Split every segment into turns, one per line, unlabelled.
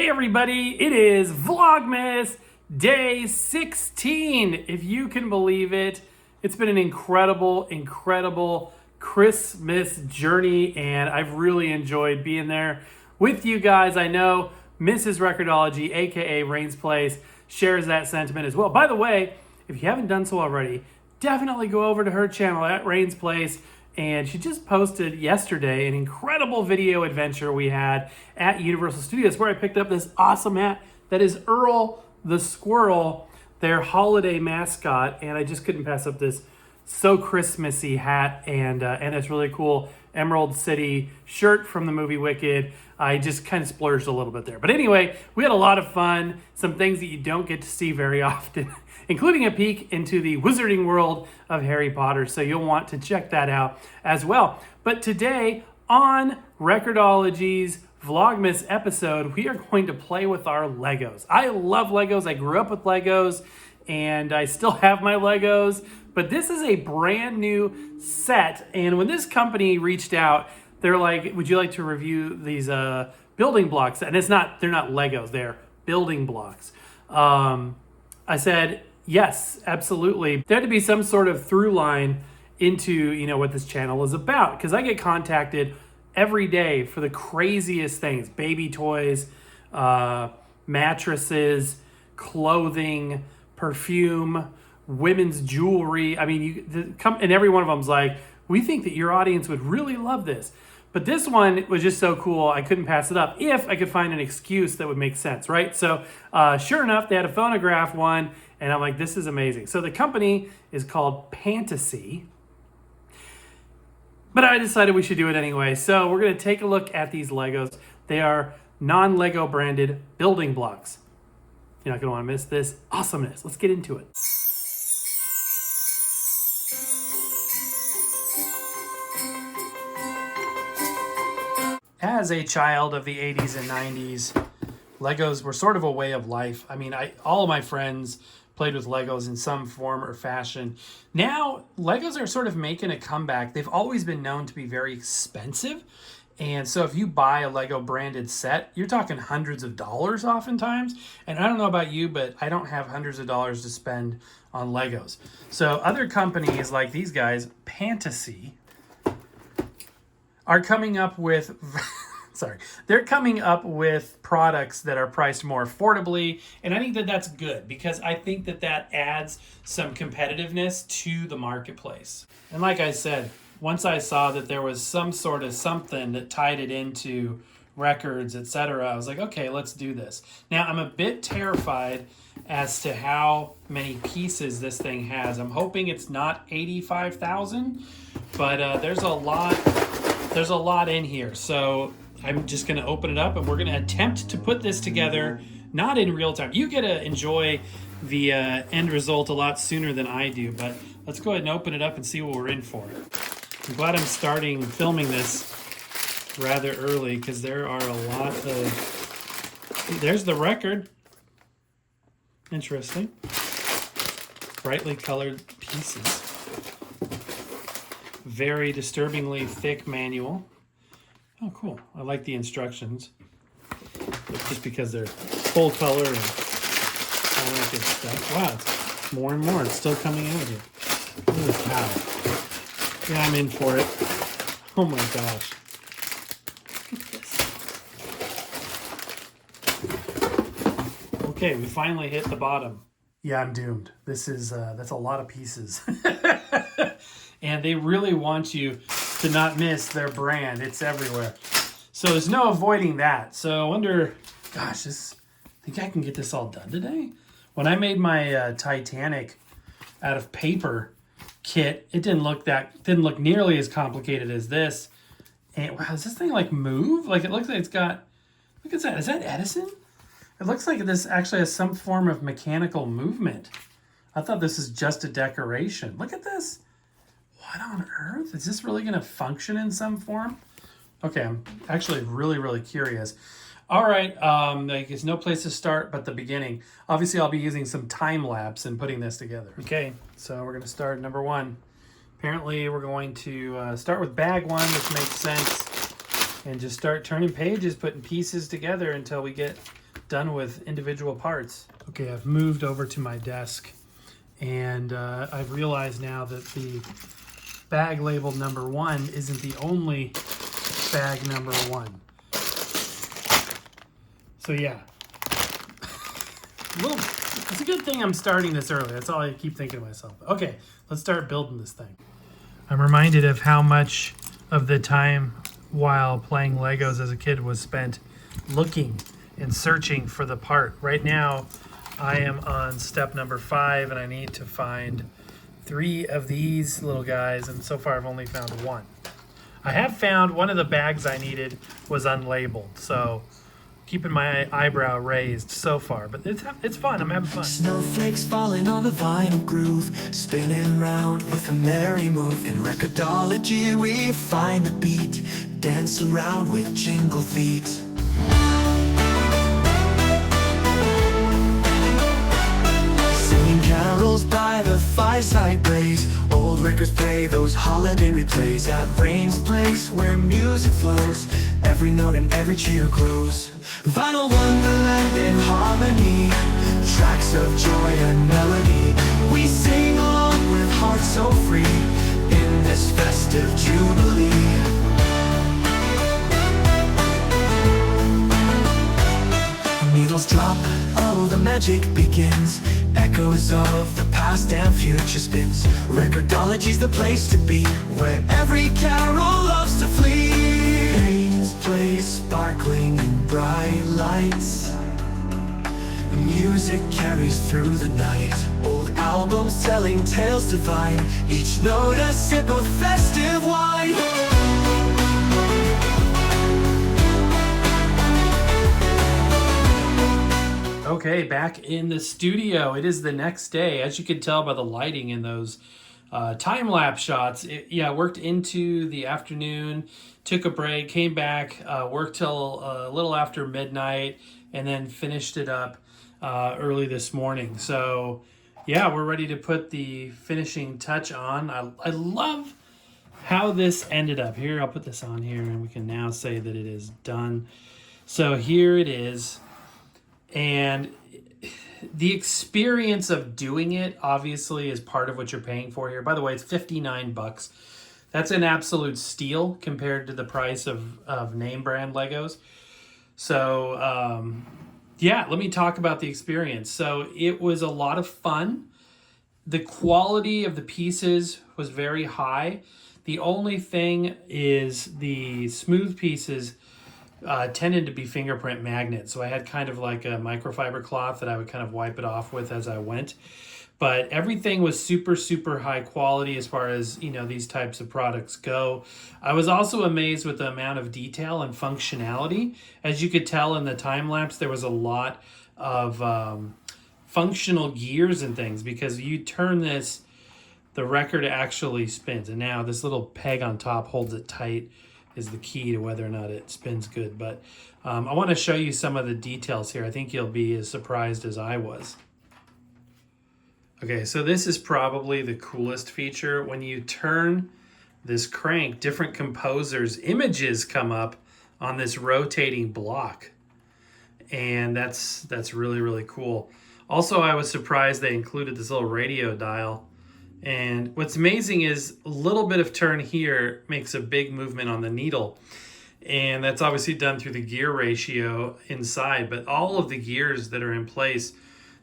Hey everybody, it is Vlogmas day 16. If you can believe it, it's been an incredible Christmas journey, and I've really enjoyed being there with you guys. I know Mrs. Record-ology, aka Rain's Place, shares that sentiment as well. By the way, if you haven't done so already, definitely go over to her channel at Rain's Place. And she just posted yesterday an incredible video adventure we had at Universal Studios where I picked up this awesome hat that is Earl the Squirrel, their holiday mascot. And I just couldn't pass up this so Christmassy hat, and it's really cool Emerald City shirt from the movie Wicked. I just kind of splurged a little bit there. But anyway, we had a lot of fun, some things that you don't get to see very often, including a peek into the wizarding world of Harry Potter. So you'll want to check that out as well. But today on Record-ology's Vlogmas episode, we are going to play with our Legos. I love Legos. I grew up with Legos and I still have my Legos, but this is a brand new set. And when this company reached out, they're like, would you like to review these building blocks? And they're not Legos, they're building blocks. I said, yes, absolutely. There had to be some sort of through line into, what this channel is about, because I get contacted every day for the craziest things: baby toys, mattresses, clothing, perfume, women's jewelry. I mean, and every one of them's like, we think that your audience would really love this. But this one was just so cool, I couldn't pass it up if I could find an excuse that would make sense, right? So sure enough, they had a phonograph one, and I'm like, this is amazing. So the company is called PANTASY, but I decided we should do it anyway. So we're gonna take a look at these Legos. They are non-Lego branded building blocks. You're not gonna wanna miss this awesomeness. Let's get into it. As a child of the 80s and 90s, Legos were sort of a way of life. I mean, all of my friends played with Legos in some form or fashion. Now, Legos are sort of making a comeback. They've always been known to be very expensive. And so if you buy a Lego branded set, you're talking hundreds of dollars oftentimes. And I don't know about you, but I don't have hundreds of dollars to spend on Legos. So other companies like these guys, PANTASY, are coming up with they're coming up with products that are priced more affordably, and I think that that's good, because I think that that adds some competitiveness to the marketplace. And like I said, once I saw that there was some sort of something that tied it into records, etc., I was like, okay, let's do this. Now, I'm a bit terrified as to how many pieces this thing has. I'm hoping it's not 85,000, but there's a lot in here. So I'm just going to open it up and we're going to attempt to put this together, not in real time. You get to enjoy the end result a lot sooner than I do, but let's go ahead and open it up and see what we're in for. I'm glad I'm starting filming this rather early, because there are a lot of... There's the record. Interesting. Brightly colored pieces. Very disturbingly thick manual. Oh, cool. I like the instructions. Just because they're full color and all that good stuff. Wow, it's more and more. It's still coming out of here. Holy cow. Yeah, I'm in for it. Oh my gosh. Look at this. Okay, we finally hit the bottom. Yeah, I'm doomed. This is, that's a lot of pieces. And they really want you to not miss their brand. It's everywhere. So there's no avoiding that. So I wonder, gosh, I think I can get this all done today. When I made my Titanic out of paper kit, it didn't look nearly as complicated as this. And wow, does this thing like move? Like, it looks like it's got, look at that. Is that Edison? It looks like this actually has some form of mechanical movement. I thought this is just a decoration. Look at this. What on earth? Is this really going to function in some form? Okay, I'm actually really curious. All right, there's no place to start but the beginning. Obviously, I'll be using some time lapse and putting this together. Okay, so we're going to start number one. Apparently, we're going to start with bag one, which makes sense, and just start turning pages, putting pieces together until we get done with individual parts. Okay, I've moved over to my desk, and I've realized now that the bag labeled number 1 isn't the only bag number 1. So yeah, well, it's a good thing I'm starting this early. That's all I keep thinking to myself. Okay, let's start building this thing. I'm reminded of how much of the time while playing Legos as a kid was spent looking and searching for the part. Right now, I am on step number 5, and I need to find 3 of these little guys, and so far I've only found 1. I have found one of the bags I needed was unlabeled, so keeping my eyebrow raised so far, but it's fun. I'm having fun.
Snowflakes falling on the vinyl groove, spinning round with a merry move. In Record-ology we find the beat, dance around with jingle feet. Singing carols by the fireside blaze, old records play those holiday replays. At Rain's place where music flows, every note and every cheer grows. Vinyl wonderland in harmony, tracks of joy and melody. We sing along with hearts so free in this festive jubilee. Needles drop, oh the magic begins. Echoes of the past and future spins. Record-ology's the place to be, where every carol loves to flee. Rain's place sparkling in bright lights, the music carries through the night. Old albums telling tales divine, each note a sip of festive wine.
Okay, back in the studio. It is the next day. As you can tell by the lighting in those time-lapse shots, it worked into the afternoon, took a break, came back, worked till a little after midnight, and then finished it up early this morning. So yeah, we're ready to put the finishing touch on. I love how this ended up. Here, I'll put this on here, and we can now say that it is done. So here it is. And the experience of doing it obviously is part of what you're paying for here. By the way, it's $59. That's an absolute steal compared to the price of name brand Legos. So yeah, let me talk about the experience. So it was a lot of fun. The quality of the pieces was very high. The only thing is the smooth pieces tended to be fingerprint magnets. So I had kind of like a microfiber cloth that I would kind of wipe it off with as I went. But everything was super, super high quality as far as, these types of products go. I was also amazed with the amount of detail and functionality. As you could tell in the time lapse, there was a lot of functional gears and things, because you turn this, the record actually spins. And now this little peg on top holds it tight, is the key to whether or not it spins good. But I want to show you some of the details here. I think you'll be as surprised as I was. Okay, so this is probably the coolest feature. When you turn this crank, different composers' images come up on this rotating block. And that's really, really cool. Also, I was surprised they included this little radio dial. And what's amazing is a little bit of turn here makes a big movement on the needle. And that's obviously done through the gear ratio inside. But all of the gears that are in place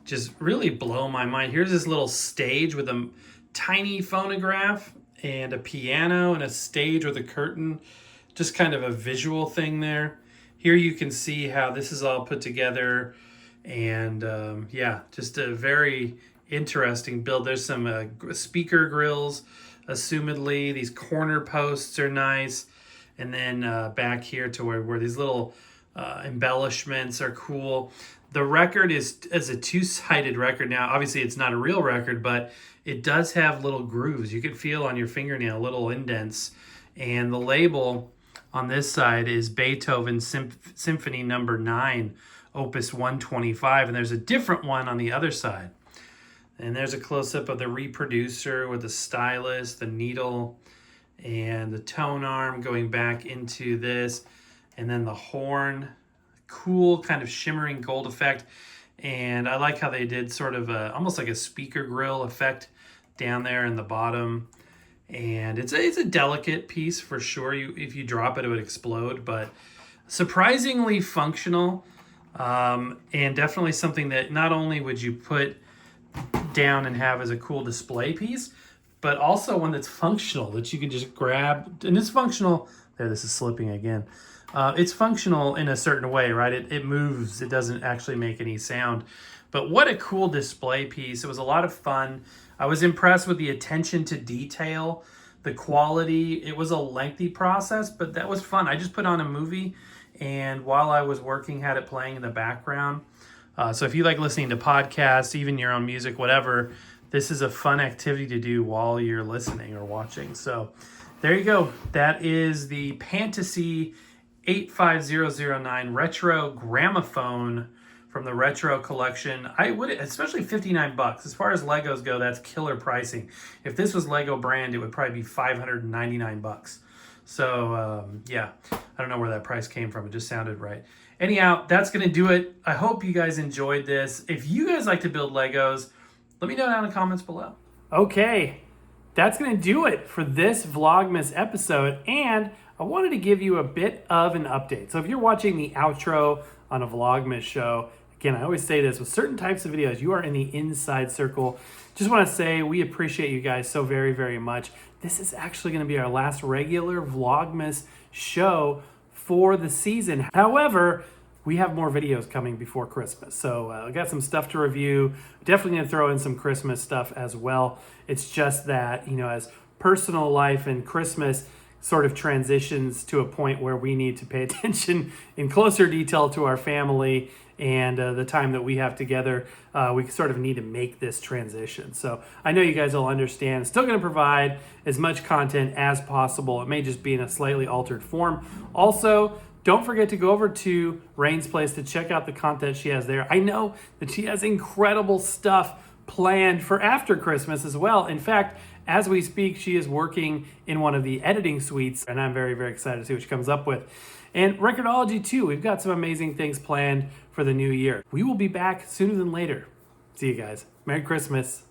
just really blow my mind. Here's this little stage with a tiny phonograph and a piano and a stage with a curtain. Just kind of a visual thing there. Here you can see how this is all put together. And yeah, just a very interesting build. There's some speaker grills, assumedly. These corner posts are nice. And then back here to where these little embellishments are cool. The record is a two-sided record. Now, obviously, it's not a real record, but it does have little grooves. You can feel on your fingernail little indents. And the label on this side is Beethoven Symphony Number 9, Opus 125. And there's a different one on the other side. And there's a close-up of the reproducer with the stylus, the needle, and the tone arm going back into this. And then the horn, cool kind of shimmering gold effect. And I like how they did sort of almost like a speaker grill effect down there in the bottom. And it's a delicate piece for sure. If you drop it, it would explode, but surprisingly functional. And definitely something that not only would you put down and have as a cool display piece, but also one that's functional, that you can just grab. And it's functional. There, this is slipping again. It's functional in a certain way, right? It moves. It doesn't actually make any sound. But what a cool display piece. It was a lot of fun. I was impressed with the attention to detail, the quality. It was a lengthy process, but that was fun. I just put on a movie, and while I was working, had it playing in the background. So if you like listening to podcasts, even your own music, whatever, this is a fun activity to do while you're listening or watching. So there you go. That is the PANTASY 85009 Retro Gramophone from the Retro collection. I would, especially $59. As far as Legos go, that's killer pricing. If this was Lego brand, it would probably be $599. So yeah, I don't know where that price came from. It just sounded right. Anyhow, that's gonna do it. I hope you guys enjoyed this. If you guys like to build Legos, let me know down in the comments below. Okay, that's gonna do it for this Vlogmas episode, and I wanted to give you a bit of an update. So if you're watching the outro on a Vlogmas show, again, I always say this, with certain types of videos, you are in the inside circle. Just want to say we appreciate you guys so very, very much. This is actually going to be our last regular Vlogmas show for the season. However, we have more videos coming before Christmas. So I got some stuff to review. Definitely going to throw in some Christmas stuff as well. It's just that, you know, as personal life and Christmas sort of transitions to a point where we need to pay attention in closer detail to our family and the time that we have together, we sort of need to make this transition. So I know you guys will understand. Still going to provide as much content as possible. It may just be in a slightly altered form. Also, don't forget to go over to Rain's Place to check out the content she has there. I know that she has incredible stuff planned for after Christmas as well. In fact, as we speak, she is working in one of the editing suites, and I'm very, very excited to see what she comes up with. And Record-ology too, we've got some amazing things planned for the new year. We will be back sooner than later. See you guys. Merry Christmas.